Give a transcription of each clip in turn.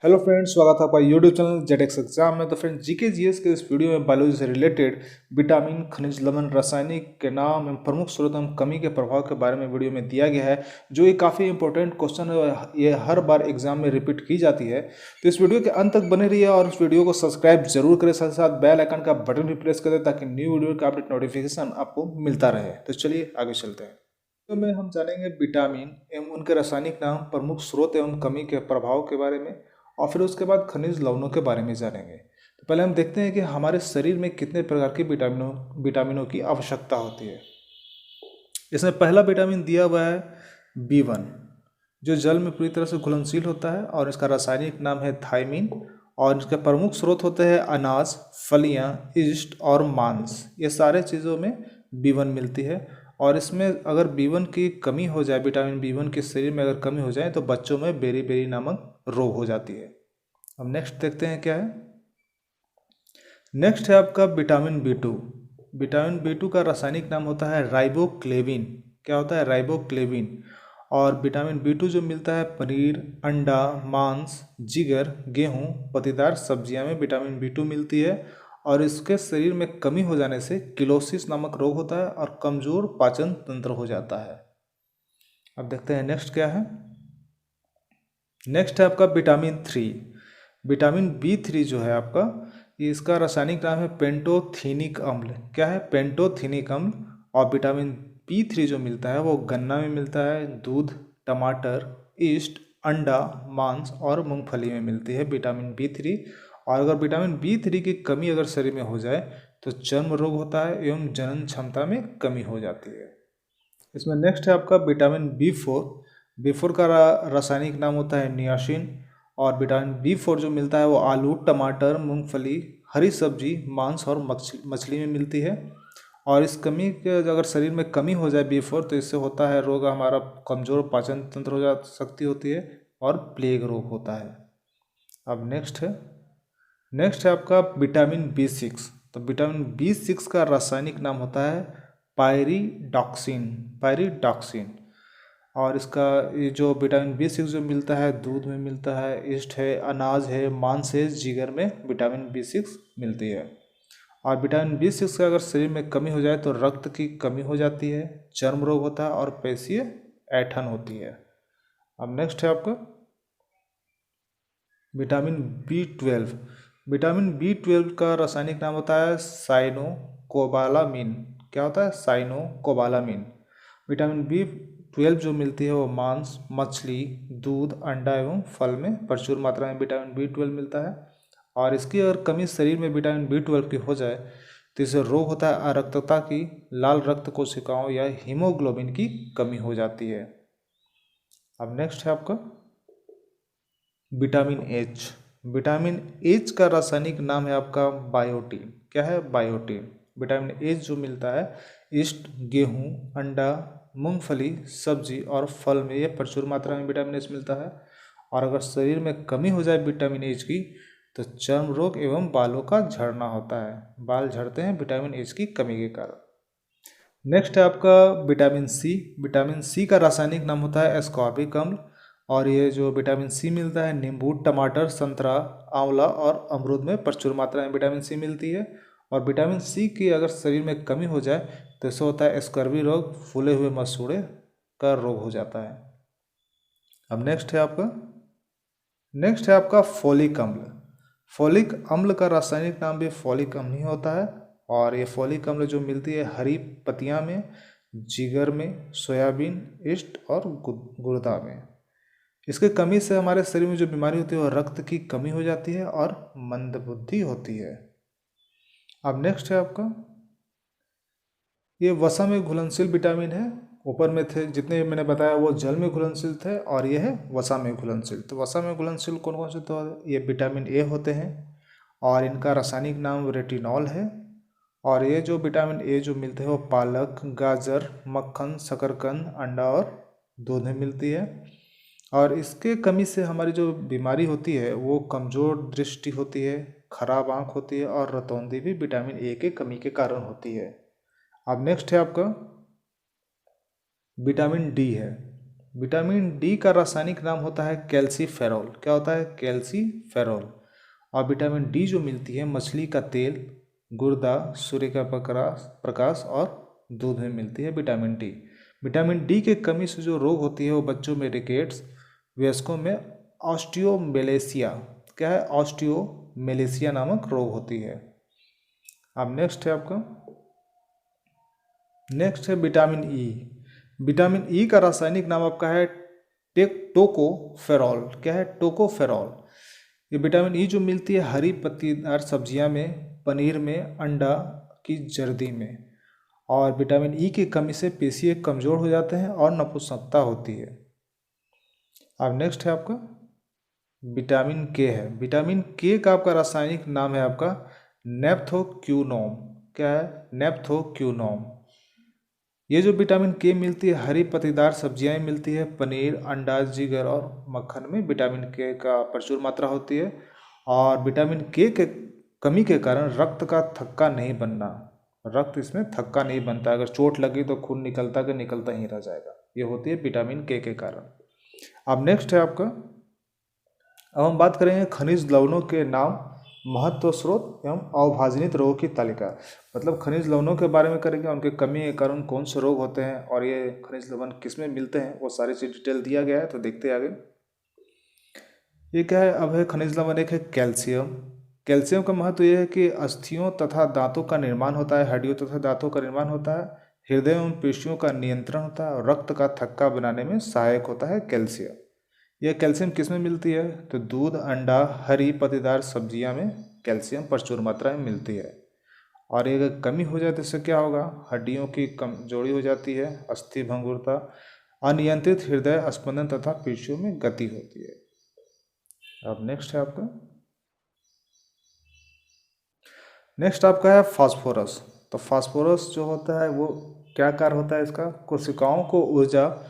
Hello friends, स्वागत है आपका यूट्यूब चैनल जेडेक्स एग्जाम में। तो फ्रेंड्स, जीके जीएस के इस वीडियो में बायोलॉजी से रिलेटेड विटामिन, खनिज लवण, रासायनिक के नाम एवं प्रमुख स्रोत एवं कमी के प्रभाव के बारे में वीडियो में दिया गया है, जो ये काफ़ी इंपॉर्टेंट क्वेश्चन है और ये हर बार एग्जाम में रिपीट की जाती है। तो इस वीडियो के अंत तक बने रहिए और इस वीडियो को सब्सक्राइब जरूर करें, साथ साथ बेल आइकन का बटन भी प्रेस करें ताकि न्यू वीडियो का अपडेट नोटिफिकेशन आपको मिलता रहे। तो चलिए आगे चलते हैं। तो में हम जानेंगे विटामिन एवं उनके रासायनिक नाम, प्रमुख स्रोत एवं कमी के प्रभाव के बारे में, और फिर उसके बाद खनिज लवणों के बारे में जानेंगे। तो पहले हम देखते हैं कि हमारे शरीर में कितने प्रकार के विटामिनों की आवश्यकता होती है। इसमें पहला विटामिन दिया हुआ है B1, जो जल में पूरी तरह से घुलनशील होता है और इसका रासायनिक नाम है थायमीन। और इसके प्रमुख स्रोत होते हैं अनाज, फलियां, यीस्ट और मांस। ये सारे चीज़ों में B1 मिलती है। और इसमें अगर B1 की कमी हो जाए, विटामिन B1 के शरीर में अगर कमी हो जाए तो बच्चों में बेरी बेरी नामक रोग हो जाती है। अब नेक्स्ट देखते हैं क्या है। नेक्स्ट है आपका विटामिन B2। विटामिन B2 का रासायनिक नाम होता है राइबोक्लेविन। क्या होता है? राइबोक्लेविन। और विटामिन B2 जो मिलता है पनीर, अंडा, मांस, जिगर, गेहूं, पत्तेदार सब्जियां में विटामिन B2 मिलती है। और इसके शरीर में कमी हो जाने से किलोसिस नामक रोग होता है और कमजोर पाचन तंत्र हो जाता है। अब देखते हैं नेक्स्ट क्या है। नेक्स्ट है आपका विटामिन 3। विटामिन B3 जो है आपका, ये इसका रासायनिक नाम है पेंटोथेनिक अम्ल। क्या है? पेंटोथेनिक अम्ल। और विटामिन B3 जो मिलता है वो गन्ना में मिलता है, दूध, टमाटर, ईस्ट, अंडा, मांस और मूंगफली में मिलती है विटामिन B3। और अगर विटामिन B3 की कमी अगर शरीर में हो जाए तो चर्म रोग होता है एवं जनन क्षमता में कमी हो जाती है। इसमें नेक्स्ट है आपका विटामिन B4। B4 का रासायनिक नाम होता है नियासिन। और विटामिन B4 जो मिलता है वो आलू, टमाटर, मूंगफली, हरी सब्जी, मांस और मछली में मिलती है। और इस कमी के अगर शरीर में कमी हो जाए B4 तो इससे होता है रोग, हमारा कमजोर पाचन तंत्र हो जा सकती होती है और प्लेग रोग होता है। अब नेक्स्ट है आपका विटामिन B6। तो विटामिन B6 का रासायनिक नाम होता है पायरिडॉक्सिन। और इसका ये जो विटामिन B6 जो मिलता है दूध में मिलता है, ईस्ट है, अनाज है, मांस है, जिगर में विटामिन B6 मिलती है। और विटामिन B6 का अगर शरीर में कमी हो जाए तो रक्त की कमी हो जाती है, चर्म रोग होता है और पेशीय ऐंठन होती है। अब नेक्स्ट है आपका विटामिन B12। विटामिन B12 का रासायनिक नाम होता है साइनोकोबालामिन। क्या होता है? साइनोकोबालामिन। विटामिन B12 जो मिलती है वो मांस, मछली, दूध, अंडा एवं फल में प्रचुर मात्रा में विटामिन B12 मिलता है। और इसकी अगर कमी शरीर में विटामिन B12 की हो जाए तो इससे रोग होता है अरक्तता की, लाल रक्त कोशिकाओं या हीमोग्लोबिन की कमी हो जाती है। अब नेक्स्ट है आपका विटामिन एच। विटामिन एच का रासायनिक नाम है आपका बायोटीन। क्या है? बायोटीन। विटामिन एच जो मिलता है ईस्ट, गेहूं, अंडा, मूंगफली, सब्जी और फल में ये प्रचुर मात्रा में विटामिन एच मिलता है। और अगर शरीर में कमी हो जाए विटामिन एच की तो चर्म रोग एवं बालों का झड़ना होता है, बाल झड़ते हैं विटामिन एच की कमी के कारण। नेक्स्ट है आपका विटामिन सी। विटामिन सी का रासायनिक नाम होता है एस्कॉर्बिक अम्ल। और ये जो विटामिन सी मिलता है नींबू, टमाटर, संतरा, आंवला और अमरूद में प्रचुर मात्रा में विटामिन सी मिलती है। और विटामिन सी की अगर शरीर में कमी हो जाए तो इससे होता है स्कर्वी रोग, फूले हुए मसूड़े का रोग हो जाता है। अब नेक्स्ट है आपका फोलिक अम्ल। फोलिक अम्ल का रासायनिक नाम भी फोलिक अम्ल ही होता है। और ये फोलिक अम्ल जो मिलती है हरी पत्तियां में, जिगर में, सोयाबीन, ईस्ट और गुर्दा में। इसके कमी से हमारे शरीर में जो बीमारी होती है वो रक्त की कमी हो जाती है और मंदबुद्धि होती है। अब नेक्स्ट है आपका, ये वसा में घुलनशील विटामिन है। ऊपर में थे जितने मैंने बताया वो जल में घुलनशील थे और ये है वसा में घुलनशील। तो वसा में घुलनशील कौन कौन से? तो ये विटामिन ए होते हैं और इनका रासायनिक नाम रेटिनॉल है। और ये जो विटामिन ए जो मिलते हैं वो पालक, गाजर, मक्खन, शकरकंद, अंडा और दूध में मिलती है। और इसके कमी से हमारी जो बीमारी होती है वो कमज़ोर दृष्टि होती है, खराब आँख होती है और रतौंधी भी विटामिन ए के कमी के कारण होती है। अब नेक्स्ट है आपका विटामिन डी है। विटामिन डी का रासायनिक नाम होता है कैल्सीफेरॉल। क्या होता है? कैल्सीफेरॉल। और विटामिन डी जो मिलती है मछली का तेल, गुर्दा, सूर्य का प्रकाश और दूध में मिलती है विटामिन डी। विटामिन डी की कमी से जो रोग होती है वो बच्चों में रिकेट्स, वयस्कों में ऑस्टियोमेलेसिया, क्या है? ऑस्टियोमेलेसिया नामक रोग होती है। अब नेक्स्ट है विटामिन ई। विटामिन ई का रासायनिक नाम आपका है टोकोफेरॉल। क्या है? टोकोफेरॉल। ये विटामिन ई जो मिलती है हरी पत्तीदार सब्जियां में, पनीर में, अंडा की जर्दी में। और विटामिन ई की कमी से पेशियाँ कमज़ोर हो जाते हैं और नपुंसकता होती है। अब नेक्स्ट है आपका विटामिन के है। विटामिन के का आपका रासायनिक नाम है आपका नेप्थोक्यूनोम। क्या है? नेप्थोक्यूनोम। ये जो विटामिन के मिलती है हरी पत्तीदार सब्जियां मिलती है, पनीर, अंडा, जिगर और मक्खन में विटामिन के का प्रचुर मात्रा होती है। और विटामिन के कमी के कारण रक्त का थक्का नहीं बनना, रक्त इसमें थक्का नहीं बनता। अगर चोट लगी तो खून निकलता कि निकलता ही रह जाएगा। ये होती है विटामिन के कारण। अब नेक्स्ट है आपका, अब हम बात करेंगे खनिज लवणों के नाम, महत्व, स्रोत एवं अभाजनित रोगों की तालिका। मतलब खनिज लवणों के बारे में करेंगे, उनके कमी के कारण कौन से रोग होते हैं और ये खनिज लवण किस में मिलते हैं, वो सारी चीज डिटेल दिया गया है। तो देखते हैं आगे। ये क्या है? अब है खनिज लवण। एक है कैल्शियम। कैल्शियम का महत्व यह है कि अस्थियों तथा दांतों का निर्माण होता है, हड्डियों तथा दांतों का निर्माण होता है, हृदय एवं पेशियों का नियंत्रण होता है और रक्त का थक्का बनाने में सहायक होता है कैल्शियम। यह कैल्शियम किस में मिलती है? तो दूध, अंडा, हरी पत्तेदार सब्जियां में कैल्शियम प्रचुर मात्रा में मिलती है। और ये अगर कमी हो जाए तो इससे क्या होगा? हड्डियों की कमजोरी हो जाती है, अस्थि भंगुरता, अनियंत्रित हृदय स्पंदन तथा पेशियों में गति होती है। अब नेक्स्ट है आपका, नेक्स्ट आपका है फास्फोरस। तो फास्फोरस जो होता है वो क्या कार्य होता है इसका? कोशिकाओं को ऊर्जा,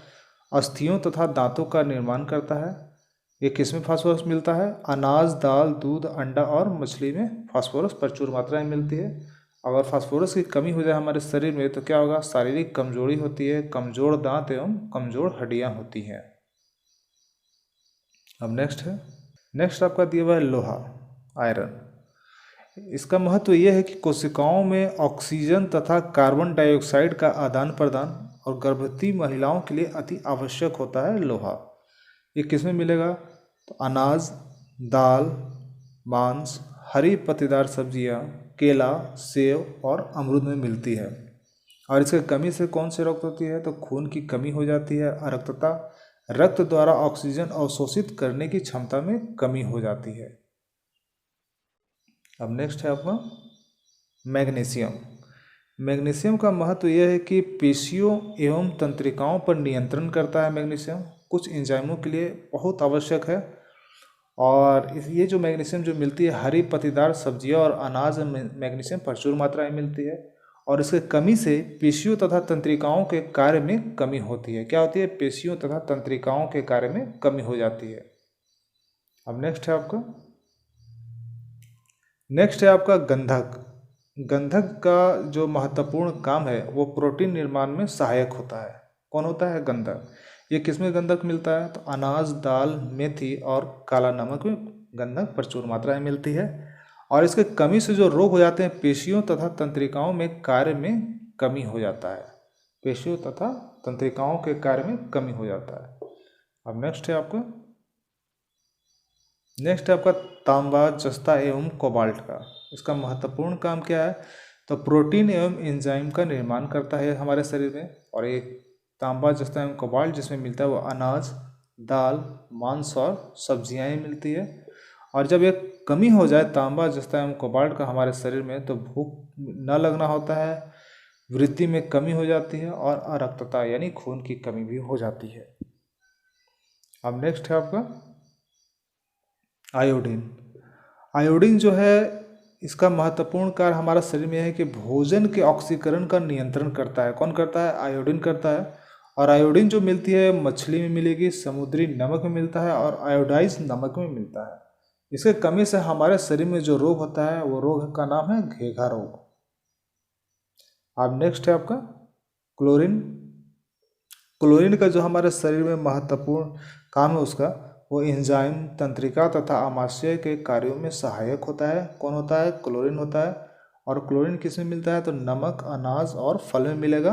अस्थियों तथा दांतों का निर्माण करता है। ये किस में फास्फोरस मिलता है? अनाज, दाल, दूध, अंडा और मछली में फास्फोरस प्रचुर मात्रा में मिलती है। अगर फास्फोरस की कमी हो जाए हमारे शरीर में तो क्या होगा? शारीरिक कमजोरी होती है, कमजोर दांत एवं कमजोर हड्डियां होती हैं। अब नेक्स्ट है, नेक्स्ट आपका दिया हुआ है लोहा, आयरन। इसका महत्व यह है कि कोशिकाओं में ऑक्सीजन तथा कार्बन डाइऑक्साइड का आदान प्रदान और गर्भवती महिलाओं के लिए अति आवश्यक होता है लोहा। ये किस में मिलेगा? तो अनाज, दाल, मांस, हरी पत्तेदार सब्जियां, केला, सेब और अमरूद में मिलती है। और इसके कमी से कौन से रोग होती है? तो खून की कमी हो जाती है, अरक्तता, रक्त द्वारा ऑक्सीजन अवशोषित करने की क्षमता में कमी हो जाती है। अब नेक्स्ट है आपका मैग्नीशियम। मैग्नीशियम का महत्व यह है कि पेशियों एवं तंत्रिकाओं पर नियंत्रण करता है। मैग्नीशियम कुछ एंजाइमों के लिए बहुत आवश्यक है। और ये जो मैग्नीशियम जो मिलती है हरी पत्तेदार सब्जियां और अनाज में मैग्नीशियम प्रचुर मात्रा में मिलती है। और इसके कमी से पेशियों तथा तंत्रिकाओं के कार्य में कमी होती है। क्या होती है? पेशियों तथा तंत्रिकाओं के कार्य में कमी हो जाती है। अब नेक्स्ट है आपका गंधक। गंधक का जो महत्वपूर्ण काम है वो प्रोटीन निर्माण में सहायक होता है। कौन होता है? गंधक। ये किस में गंधक मिलता है? तो अनाज, दाल, मेथी और काला नमक में गंधक प्रचुर मात्रा में मिलती है। और इसके कमी से जो रोग हो जाते हैं पेशियों तथा तंत्रिकाओं में कार्य में कमी हो जाता है। पेशियों तथा तंत्रिकाओं के कार्य में कमी हो जाता है। अब नेक्स्ट है आपका तांबा, जस्ता एवं कोबाल्ट का। इसका महत्वपूर्ण काम क्या है? तो प्रोटीन एवं एंजाइम का निर्माण करता है हमारे शरीर में। और एक तांबा, जस्ता एवं कोबाल्ट जिसमें मिलता है वो अनाज, दाल, मांस और सब्जियां मिलती है। और जब एक कमी हो जाए तांबा, जस्ता एवं कोबाल्ट का हमारे शरीर में तो भूख न लगना होता है, वृद्धि में कमी हो जाती है और अरक्तता यानी खून की कमी भी हो जाती है। अब नेक्स्ट है आपका आयोडीन। आयोडीन जो है इसका महत्वपूर्ण कार्य हमारा शरीर में है कि भोजन के ऑक्सीकरण का नियंत्रण करता है। कौन करता है? आयोडीन करता है। और आयोडीन जो मिलती है मछली में मिलेगी, समुद्री नमक में मिलता है और आयोडाइज नमक में मिलता है। इसके कमी से हमारे शरीर में जो रोग होता है वो रोग का नाम है घेघा रोग। अब नेक्स्ट है आपका क्लोरीन। क्लोरीन का जो हमारे शरीर में महत्वपूर्ण काम है उसका, वो एंजाइम, तंत्रिका तथा आमाशय के कार्यों में सहायक होता है। कौन होता है? क्लोरीन होता है। और क्लोरीन किस में मिलता है? तो नमक, अनाज और फल में मिलेगा।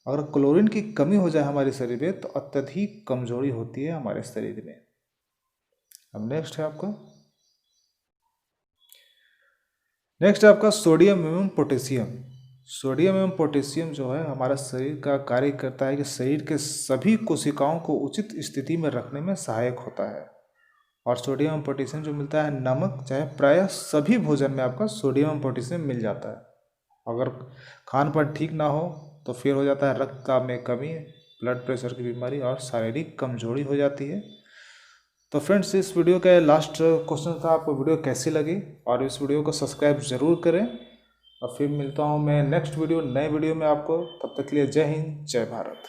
अगर क्लोरीन की कमी हो जाए हमारे शरीर में तो अत्यधिक कमजोरी होती है हमारे शरीर में। अब नेक्स्ट है आपका सोडियम एवं पोटेशियम। सोडियम एवं पोटेशियम जो है हमारा शरीर का कार्य करता है कि शरीर के सभी कोशिकाओं को उचित स्थिति में रखने में सहायक होता है। और सोडियम एवं पोटेशियम जो मिलता है नमक, चाहे प्रायः सभी भोजन में आपका सोडियम एवं पोटेशियम मिल जाता है। अगर खान पान ठीक ना हो तो फिर हो जाता है रक्तचाप में कमी, ब्लड प्रेशर की बीमारी और शारीरिक कमजोरी हो जाती है। तो फ्रेंड्स, इस वीडियो का लास्ट क्वेश्चन था, आपको वीडियो कैसी लगी? और इस वीडियो को सब्सक्राइब ज़रूर करें। और फिर मिलता हूँ मैं नेक्स्ट वीडियो, नए वीडियो में आपको। तब तक के लिए जय हिंद, जय भारत।